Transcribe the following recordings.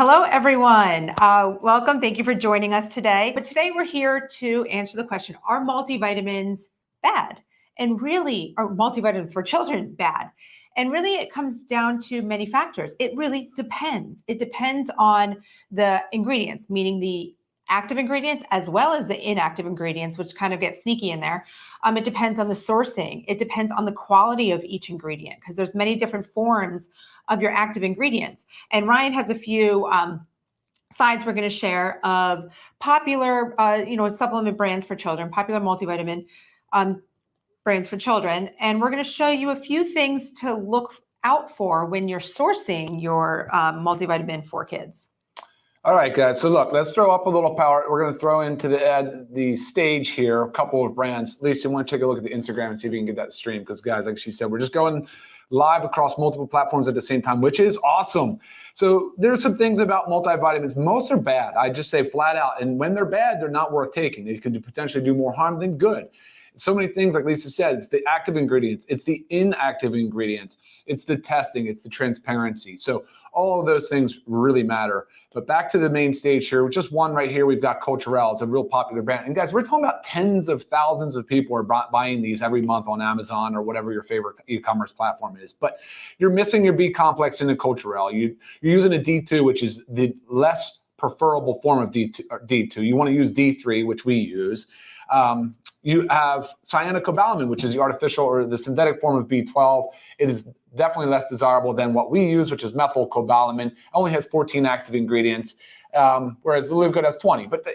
Hello, everyone. Welcome. Thank you for joining us today. But today we're here to answer the question, are multivitamins bad? And really, are multivitamins for children bad? And really, it comes down to many factors. It really depends. It depends on the ingredients, meaning the active ingredients as well as the inactive ingredients, which kind of get sneaky in there. It depends on the sourcing. It depends on the quality of each ingredient, because there's many different forms of your active ingredients. And Ryan has a few slides we're going to share of popular, supplement brands for children, popular multivitamin brands for children. And we're going to show you a few things to look out for when you're sourcing your multivitamin for kids. All right, guys. So look, let's throw up a little power. We're going to throw into the stage here a couple of brands. Lisa, you want to take a look at the Instagram and see if you can get that stream, because guys, like she said, we're just going live across multiple platforms at the same time, which is awesome. So there's some things about multivitamins. Most are bad. I just say flat out. And when they're bad, they're not worth taking. They could potentially do more harm than good. So many things, like Lisa said, it's the active ingredients, it's the inactive ingredients, it's the testing, it's the transparency. So all of those things really matter. But back to the main stage here, just one right here, we've got Culturelle. It's a real popular brand. And guys, we're talking about tens of thousands of people are buying these every month on Amazon or whatever your favorite e-commerce platform is. But you're missing your B complex in the Culturelle. You're using a D2, which is the less preferable form of D2. You want to use D3, which we use. You have cyanocobalamin, which is the artificial or the synthetic form of B12. It is definitely less desirable than what we use, which is methylcobalamin. It only has 14 active ingredients, whereas the Live Good has 20. But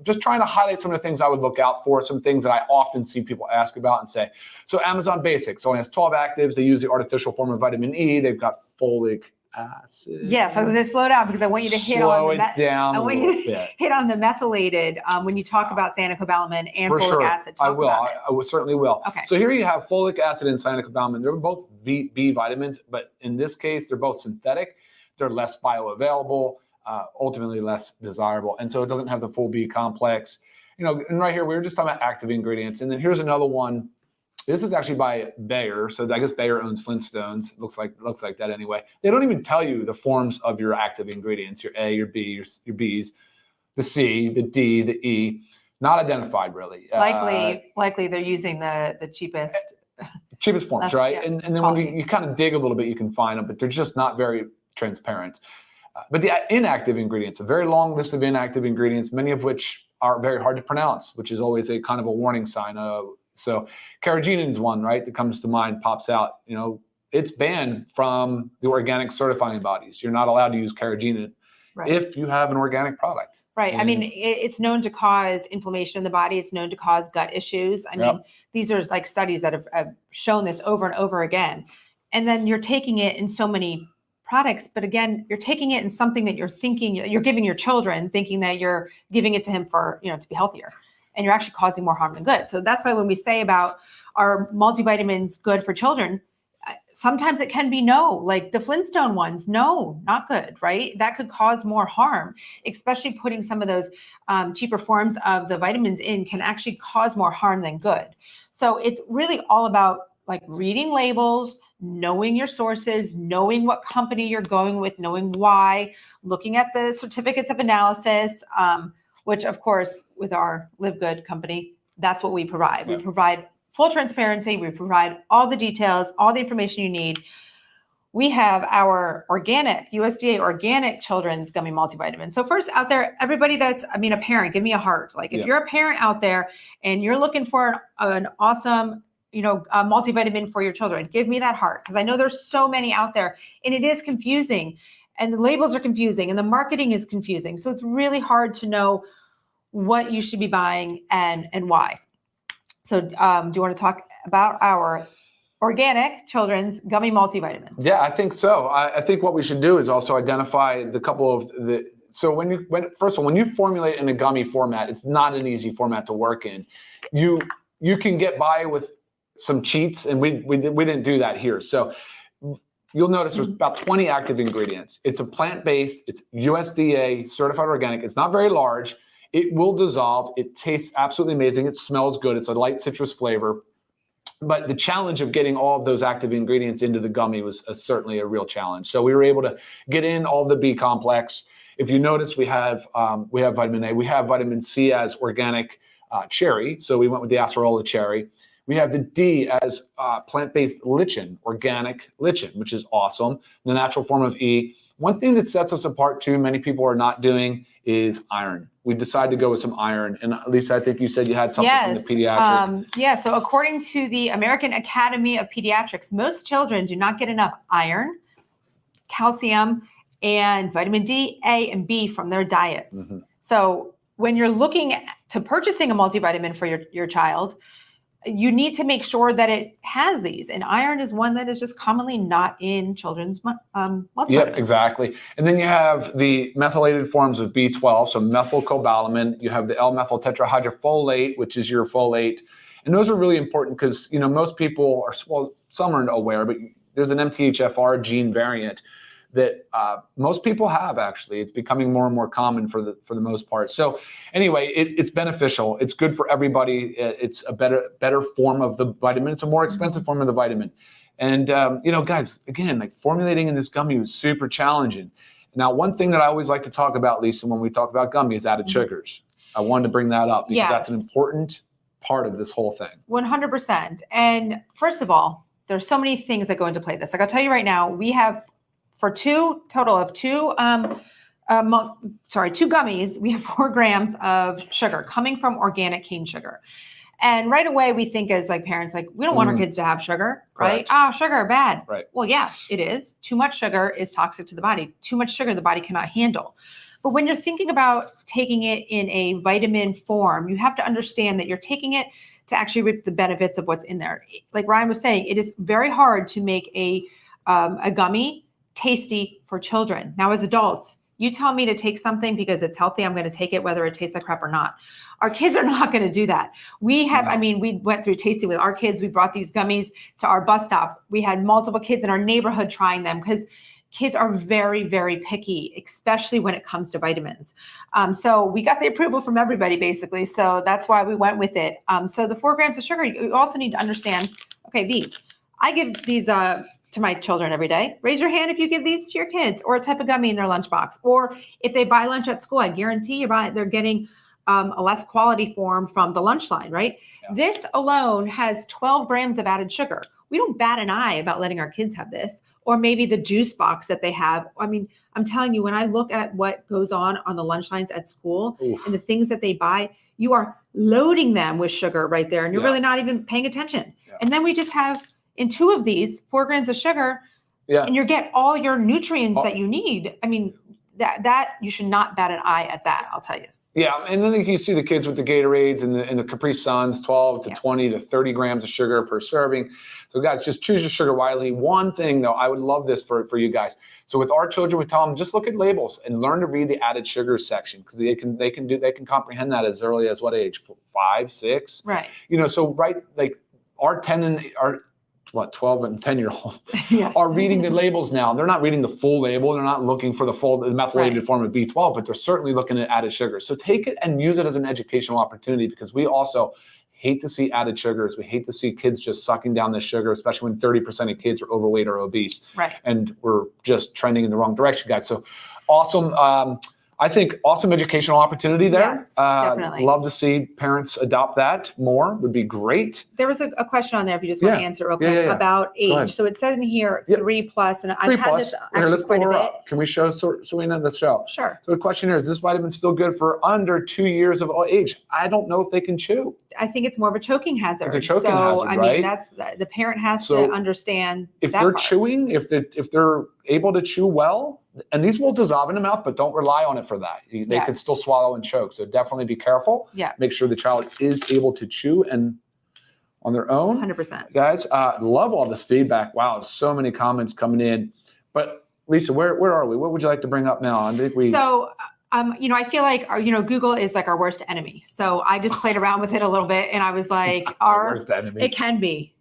just trying to highlight some of the things I would look out for, some things that I often see people ask about and say. So Amazon Basics only has 12 actives. They use the artificial form of vitamin E. They've got folic acid. Yes, I was going to slow down because I want you to hit on the methylated when you talk about cyanocobalamin and folic acid. I certainly will. Okay. So here you have folic acid and cyanocobalamin. They're both B vitamins, but in this case, they're both synthetic. They're less bioavailable, ultimately less desirable, and so it doesn't have the full B complex. And right here we were just talking about active ingredients, and then here's another one. This is actually by Bayer, so I guess Bayer owns Flintstones. Looks like that anyway. They don't even tell you the forms of your active ingredients: your A, your B, your Bs, the C, the D, the E. Not identified really. Likely they're using the cheapest forms, right? Yeah. And then when you kind of dig a little bit, you can find them, but they're just not very transparent. But the inactive ingredients, a very long list of inactive ingredients, many of which are very hard to pronounce, which is always a kind of a warning sign of. So carrageenan is one, right, that comes to mind, pops out. It's banned from the organic certifying bodies. You're not allowed to use carrageenan if you have an organic product. Right. I mean, it's known to cause inflammation in the body. It's known to cause gut issues. I mean, these are like studies that have shown this over and over again. And then you're taking it in so many products, but again, you're taking it in something that you're giving your children, thinking that you're giving it to him for, to be healthier. And you're actually causing more harm than good. So that's why when we say about are multivitamins good for children, sometimes it can be no, like the Flintstone ones, no, not good, right? That could cause more harm, especially putting some of those cheaper forms of the vitamins in can actually cause more harm than good. So it's really all about like reading labels, knowing your sources, knowing what company you're going with, knowing why, looking at the certificates of analysis, which of course, with our Live Good company, that's what we provide. We provide full transparency. We provide all the details, all the information you need. We have our organic, USDA organic children's gummy multivitamin. So first out there, everybody a parent, give me a heart. Like if you're a parent out there and you're looking for an awesome, multivitamin for your children, give me that heart. Because I know there's so many out there and it is confusing. And the labels are confusing and the marketing is confusing. So it's really hard to know what you should be buying and why. So do you want to talk about our organic children's gummy multivitamin? Yeah, I think so. I think what we should do is also identify the couple of so first of all, when you formulate in a gummy format, it's not an easy format to work in. You can get by with some cheats, and we didn't do that here. So you'll notice there's about 20 active ingredients. It's a plant-based, it's USDA certified organic. It's not very large. It will dissolve. It tastes absolutely amazing. It smells good. It's a light citrus flavor. But the challenge of getting all of those active ingredients into the gummy was certainly a real challenge. So we were able to get in all the B complex if you notice, we have vitamin A, we have vitamin C as organic cherry. So we went with the acerola cherry. We have the D as plant-based lichen, organic lichen, which is awesome. The natural form of E. One thing that sets us apart too, many people are not doing, is iron. We decided to go with some iron. And Lisa, I think you said you had something from the pediatric. So according to the American Academy of Pediatrics, most children do not get enough iron, calcium, and vitamin D, A, and B from their diets. So when you're looking to purchasing a multivitamin for your child, you need to make sure that it has these. And iron is one that is just commonly not in children's multivitamins. Yep, exactly. And then you have the methylated forms of B12, so methylcobalamin. You have the L-methyl tetrahydrofolate, which is your folate. And those are really important because, most people are, well, some aren't aware, but there's an MTHFR gene variant that most people have, actually. It's becoming more and more common for the most part. So anyway, it's beneficial. It's good for everybody. It's a better form of the vitamin. It's a more expensive form of the vitamin. And, guys, again, like formulating in this gummy was super challenging. Now, one thing that I always like to talk about, Lisa, when we talk about gummy is added sugars. I wanted to bring that up because that's an important part of this whole thing. 100%. And first of all, there's so many things that go into play this. Like I'll tell you right now, we have for two gummies, we have 4 grams of sugar coming from organic cane sugar. And right away we think as like parents, like we don't want our kids to have sugar, right? Oh, sugar, bad. Right. Well, yeah, it is. Too much sugar is toxic to the body. Too much sugar the body cannot handle. But when you're thinking about taking it in a vitamin form, you have to understand that you're taking it to actually reap the benefits of what's in there. Like Ryan was saying, it is very hard to make a gummy tasty for children. Now, as adults, you tell me to take something because it's healthy, I'm going to take it whether it tastes like crap or not. Our kids are not going to do that. We went through tasting with our kids. We brought these gummies to our bus stop. We had multiple kids in our neighborhood trying them because kids are very, very picky, especially when it comes to vitamins. So we got the approval from everybody, basically. So that's why we went with it. So the 4 grams of sugar, you also need to understand, okay, I give these to my children every day. Raise your hand if you give these to your kids, or a type of gummy in their lunchbox. Or if they buy lunch at school, I guarantee they're getting a less quality form from the lunch line, right? Yeah. This alone has 12 grams of added sugar. We don't bat an eye about letting our kids have this, or maybe the juice box that they have. I mean, I'm telling you, when I look at what goes on the lunch lines at school and the things that they buy, you are loading them with sugar right there, and you're really not even paying attention. Yeah. And then we just have, in 2 of these, 4 grams of sugar, and you get all your nutrients that you need. I mean, that you should not bat an eye at that, I'll tell you. Yeah, and then you see the kids with the Gatorades and the Capri Suns, 12 to 20 to 30 grams of sugar per serving. So guys, just choose your sugar wisely. One thing though, I would love this for you guys. So with our children, we tell them just look at labels and learn to read the added sugars section, because they can comprehend that as early as what age? 5, 6? Right. So like our 12 and 10-year-old are reading the labels now. They're not reading the full label. They're not looking for the methylated form of B12, but they're certainly looking at added sugar. So take it and use it as an educational opportunity, because we also hate to see added sugars. We hate to see kids just sucking down this sugar, especially when 30% of kids are overweight or obese. Right. And we're just trending in the wrong direction, guys. So awesome. I think awesome educational opportunity there. Yes, definitely. Love to see parents adopt that more. Would be great. There was a question on there, if you just want to answer real quick, about age. So it says in here 3+, and I've had this actually quite a bit. Can we show Serena the show? Sure. So the question here is this vitamin still good for under 2 years of age? I don't know if they can chew. I think it's more of a choking hazard. It's a choking hazard, right? I mean, that's the parent has to understand if they're chewing, if they're able to chew well. And these will dissolve in the mouth, but don't rely on it for that. They can still swallow and choke. So definitely be careful. Yeah. Make sure the child is able to chew and on their own. 100%. Guys, love all this feedback. Wow, so many comments coming in. But Lisa, where are we? What would you like to bring up now? I think I feel like Google is like our worst enemy. So I just played around with it a little bit, and I was like, our worst enemy. It can be.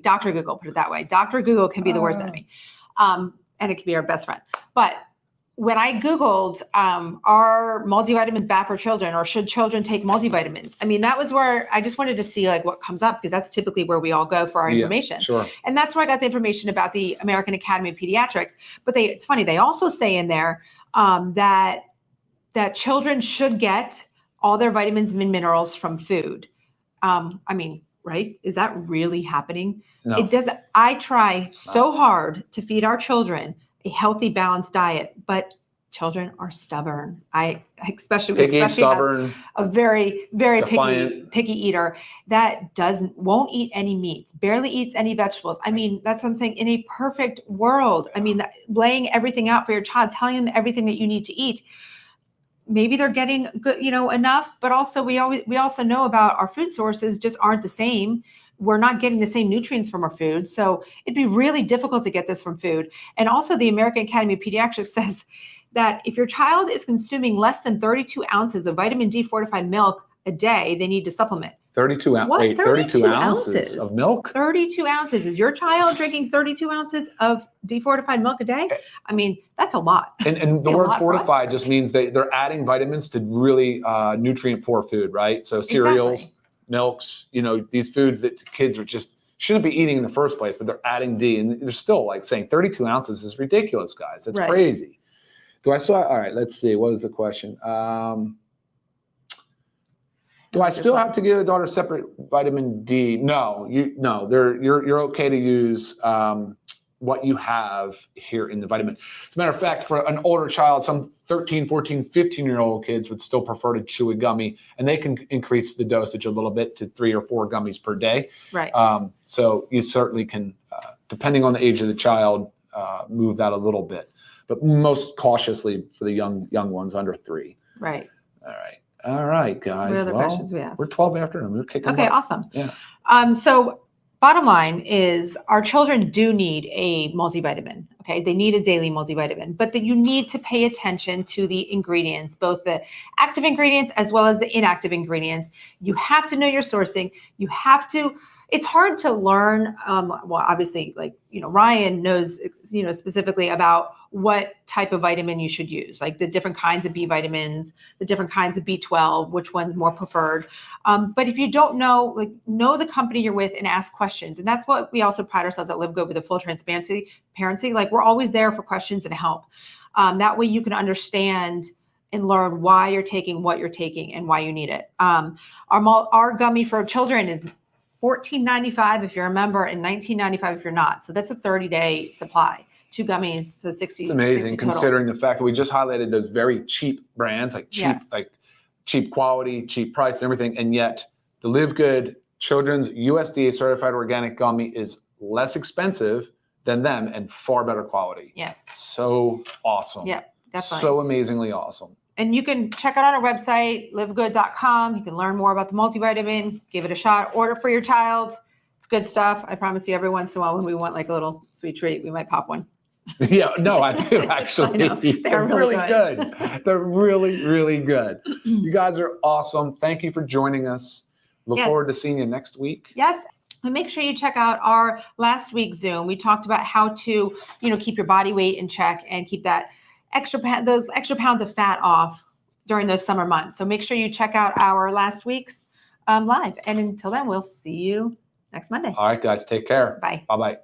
Dr. Google, put it that way. Dr. Google can be the worst enemy. And it can be our best friend. But when I Googled, are multivitamins bad for children, or should children take multivitamins? I mean, that was where I just wanted to see like what comes up, because that's typically where we all go for our information. Sure. And that's where I got the information about the American Academy of Pediatrics. But it's funny, they also say in there that that children should get all their vitamins and minerals from food. I mean, right? Is that really happening? No. It doesn't. I try so hard to feed our children a healthy, balanced diet, but children are stubborn. Especially stubborn, a very, very defiant. picky eater that won't eat any meats, barely eats any vegetables. I mean, that's what I'm saying. In a perfect world, I mean, laying everything out for your child, telling them everything that you need to eat. Maybe they're getting good, enough, but also we also know about our food sources just aren't the same. We're not getting the same nutrients from our food. So it'd be really difficult to get this from food. And also the American Academy of Pediatrics says that if your child is consuming less than 32 ounces of vitamin D fortified milk a day, they need to supplement. 32 ounces of milk? 32 ounces. Is your child drinking 32 ounces of defortified milk a day? I mean, that's a lot. And the word fortified just means they're adding vitamins to really nutrient poor food, right? So cereals, milks, these foods that kids shouldn't be eating in the first place, but they're adding D. And they're still saying 32 ounces is ridiculous, guys. That's crazy. All right, let's see. What is the question? Do I still have to give a daughter separate vitamin D? No, you're okay to use what you have here in the vitamin. As a matter of fact, for an older child, some 13, 14, 15-year-old kids would still prefer to chew a gummy, and they can increase the dosage a little bit to 3 or 4 gummies per day. Right. So you certainly can, depending on the age of the child, move that a little bit, but most cautiously for the young ones under 3. Right. All right, guys. What other questions we have? We're 12 after, and we're kicking. Okay, awesome. Yeah. So bottom line is our children do need a multivitamin. Okay, they need a daily multivitamin, but that you need to pay attention to the ingredients, both the active ingredients as well as the inactive ingredients. You have to know your sourcing. You have to. It's hard to learn. Well, obviously, Ryan knows, specifically about what type of vitamin you should use, like the different kinds of B vitamins, the different kinds of B12, which one's more preferred. But if you don't know, know the company you're with and ask questions. And that's what we also pride ourselves at Live Good with the full transparency. We're always there for questions and help. That way you can understand and learn why you're taking what you're taking and why you need it. Our gummy for children is $14.95 if you're a member and $19.95 if you're not. So that's a 30-day supply. 2 gummies, so 60. It's amazing 60 total. Considering the fact that we just highlighted those very cheap brands, cheap quality, cheap price, and everything, and yet the Live Good Children's USDA certified organic gummy is less expensive than them and far better quality. Yes. So awesome. Yeah, definitely. So amazingly awesome. And you can check it out on our website, livegood.com. You can learn more about the multivitamin, give it a shot, order for your child. It's good stuff. I promise you every once in a while when we want a little sweet treat, we might pop one. Yeah, no, I do actually. They're really good. They're really, really good. You guys are awesome. Thank you for joining us. Look forward to seeing you next week. Yes. And make sure you check out our last week's Zoom. We talked about how to, keep your body weight in check and keep those extra pounds of fat off during those summer months. So make sure you check out our last week's live. And until then, we'll see you next Monday. All right, guys, take care. Bye. Bye-bye.